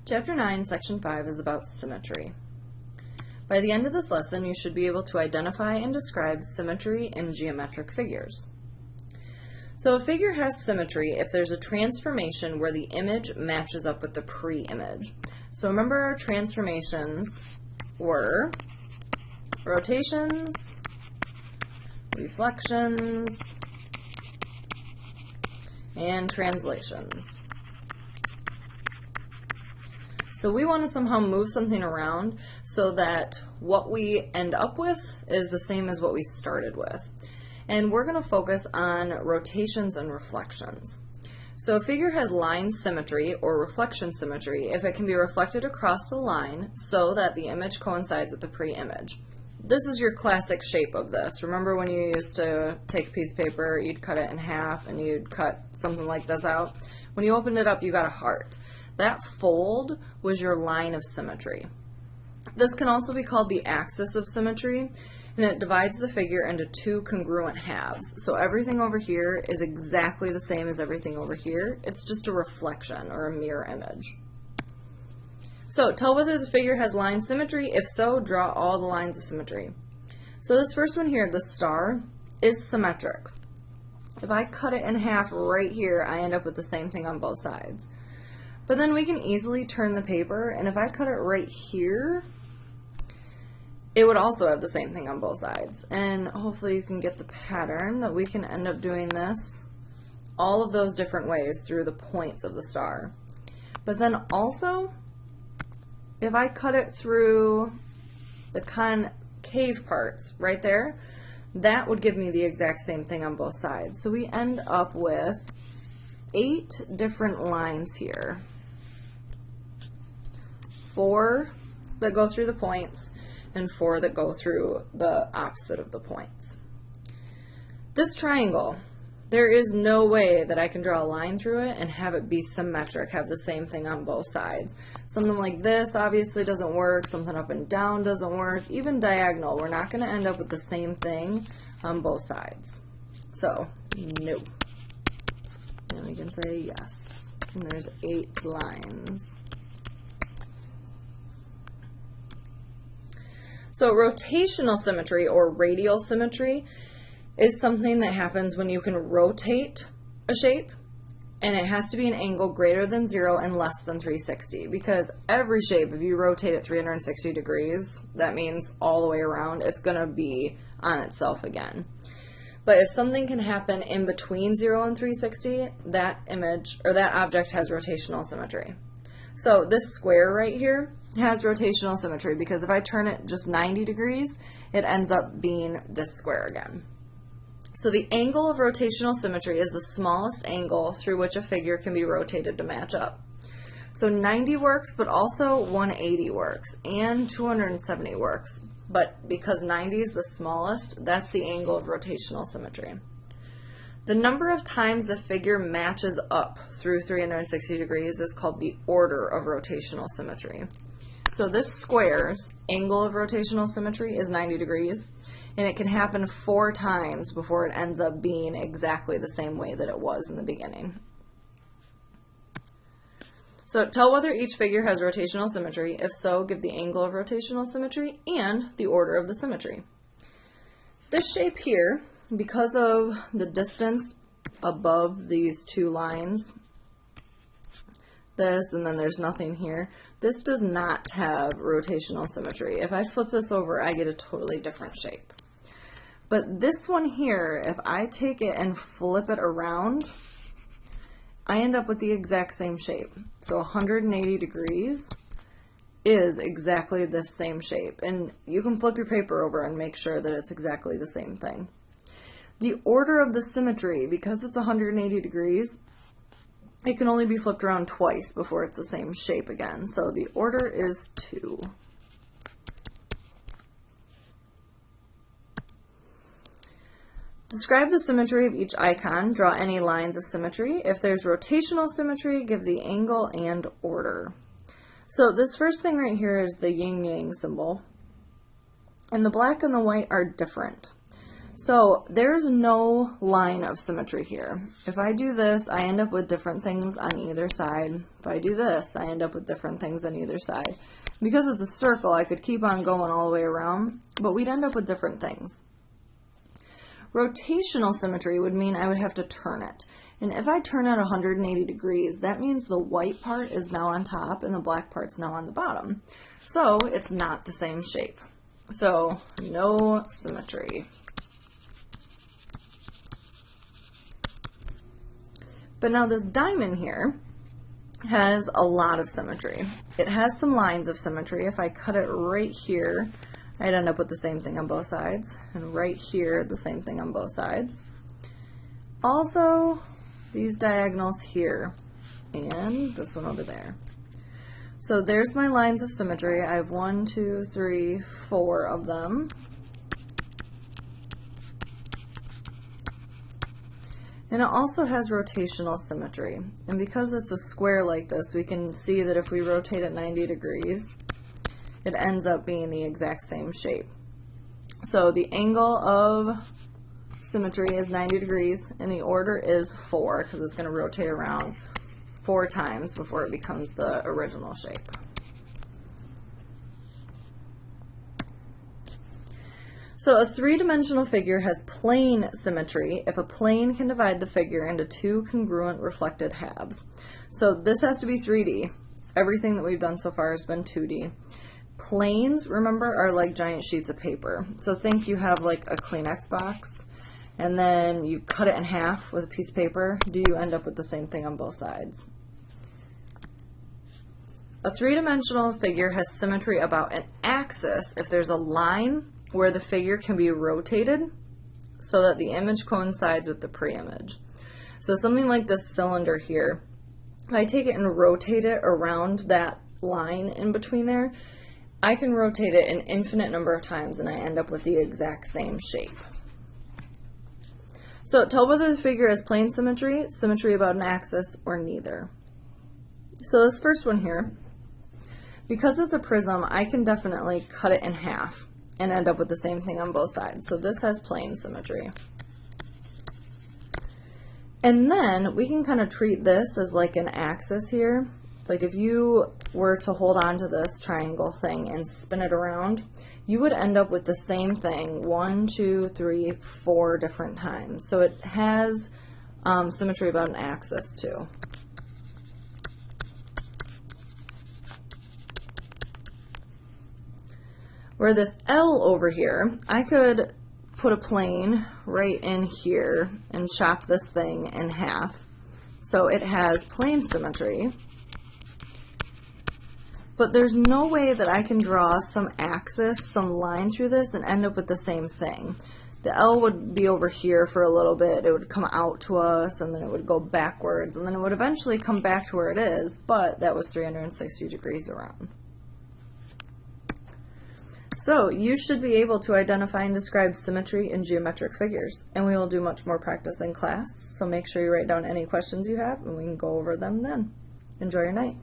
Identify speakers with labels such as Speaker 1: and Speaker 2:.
Speaker 1: Chapter 9, Section 5 is about symmetry. By the end of this lesson, you should be able to identify and describe symmetry in geometric figures. So a figure has symmetry if there's a transformation where the image matches up with the pre-image. So remember our transformations were rotations, reflections, and translations. So we want to somehow move something around so that what we end up with is the same as what we started with. And we're going to focus on rotations and reflections. So a figure has line symmetry or reflection symmetry if it can be reflected across the line so that the image coincides with the pre-image. This is your classic shape of this. Remember when you used to take a piece of paper, you'd cut it in half and you'd cut something like this out? When you opened it up, you got a heart. That fold was your line of symmetry. This can also be called the axis of symmetry, and it divides the figure into two congruent halves. So everything over here is exactly the same as everything over here. It's just a reflection or a mirror image. So tell whether the figure has line symmetry. If so, draw all the lines of symmetry. So this first one here, the star, is symmetric. If I cut it in half right here, I end up with the same thing on both sides. But then we can easily turn the paper, and if I cut it right here, it would also have the same thing on both sides. And hopefully you can get the pattern that we can end up doing this all of those different ways through the points of the star. But then also, if I cut it through the concave parts right there, that would give me the exact same thing on both sides. So we end up with 8 different lines here. 4 that go through the points and 4 that go through the opposite of the points. This triangle, there is no way that I can draw a line through it and have it be symmetric, have the same thing on both sides. Something like this obviously doesn't work, something up and down doesn't work, even diagonal, we're not going to end up with the same thing on both sides. So, no. And we can say yes. And there's 8 lines. So rotational symmetry or radial symmetry is something that happens when you can rotate a shape and it has to be an angle greater than 0 and less than 360, because every shape, if you rotate it 360 degrees, that means all the way around, it's going to be on itself again. But if something can happen in between 0 and 360, that image or that object has rotational symmetry. So this square right here has rotational symmetry because if I turn it just 90 degrees, it ends up being this square again. So the angle of rotational symmetry is the smallest angle through which a figure can be rotated to match up. So 90 works, but also 180 works, and 270 works. But because 90 is the smallest, that's the angle of rotational symmetry. The number of times the figure matches up through 360 degrees is called the order of rotational symmetry. So this square's angle of rotational symmetry is 90 degrees, and it can happen 4 times before it ends up being exactly the same way that it was in the beginning. So tell whether each figure has rotational symmetry. If so, give the angle of rotational symmetry and the order of the symmetry. This shape here, because of the distance above these 2 lines, this and then there's nothing here, this does not have rotational symmetry. If I flip this over, I get a totally different shape. But this one here, if I take it and flip it around, I end up with the exact same shape. So 180 degrees is exactly this same shape. And you can flip your paper over and make sure that it's exactly the same thing. The order of the symmetry, because it's 180 degrees, it can only be flipped around twice before it's the same shape again. So the order is 2. Describe the symmetry of each icon. Draw any lines of symmetry. If there's rotational symmetry, give the angle and order. So this first thing right here is the yin-yang symbol. And the black and the white are different. So there's no line of symmetry here. If I do this, I end up with different things on either side. If I do this, I end up with different things on either side. Because it's a circle, I could keep on going all the way around, but we'd end up with different things. Rotational symmetry would mean I would have to turn it. And if I turn it 180 degrees, that means the white part is now on top and the black part's now on the bottom. So it's not the same shape. So no symmetry. But now this diamond here has a lot of symmetry. It has some lines of symmetry. If I cut it right here, I'd end up with the same thing on both sides. And right here, the same thing on both sides. Also, these diagonals here, and this one over there. So there's my lines of symmetry. I have 1, 2, 3, 4 of them. And it also has rotational symmetry. And because it's a square like this, we can see that if we rotate it 90 degrees, it ends up being the exact same shape. So the angle of symmetry is 90 degrees, and the order is 4, because it's going to rotate around 4 times before it becomes the original shape. So a three-dimensional figure has plane symmetry if a plane can divide the figure into 2 congruent reflected halves. So this has to be 3D. Everything that we've done so far has been 2D. Planes, remember, are like giant sheets of paper. So think you have like a Kleenex box, and then you cut it in half with a piece of paper. Do you end up with the same thing on both sides? A three-dimensional figure has symmetry about an axis if there's a line where the figure can be rotated so that the image coincides with the preimage. So something like this cylinder here, if I take it and rotate it around that line in between there, I can rotate it an infinite number of times and I end up with the exact same shape. So tell whether the figure has plane symmetry, symmetry about an axis, or neither. So this first one here, because it's a prism, I can definitely cut it in half and end up with the same thing on both sides. So this has plane symmetry. And then we can kind of treat this as like an axis here. Like if you were to hold on to this triangle thing and spin it around, you would end up with the same thing 1, 2, 3, 4 different times. So it has symmetry about an axis too. Where this L over here, I could put a plane right in here and chop this thing in half. So it has plane symmetry. But there's no way that I can draw some axis, some line through this and end up with the same thing. The L would be over here for a little bit, it would come out to us, and then it would go backwards, and then it would eventually come back to where it is, but that was 360 degrees around. So you should be able to identify and describe symmetry in geometric figures, and we will do much more practice in class, so make sure you write down any questions you have and we can go over them then. Enjoy your night.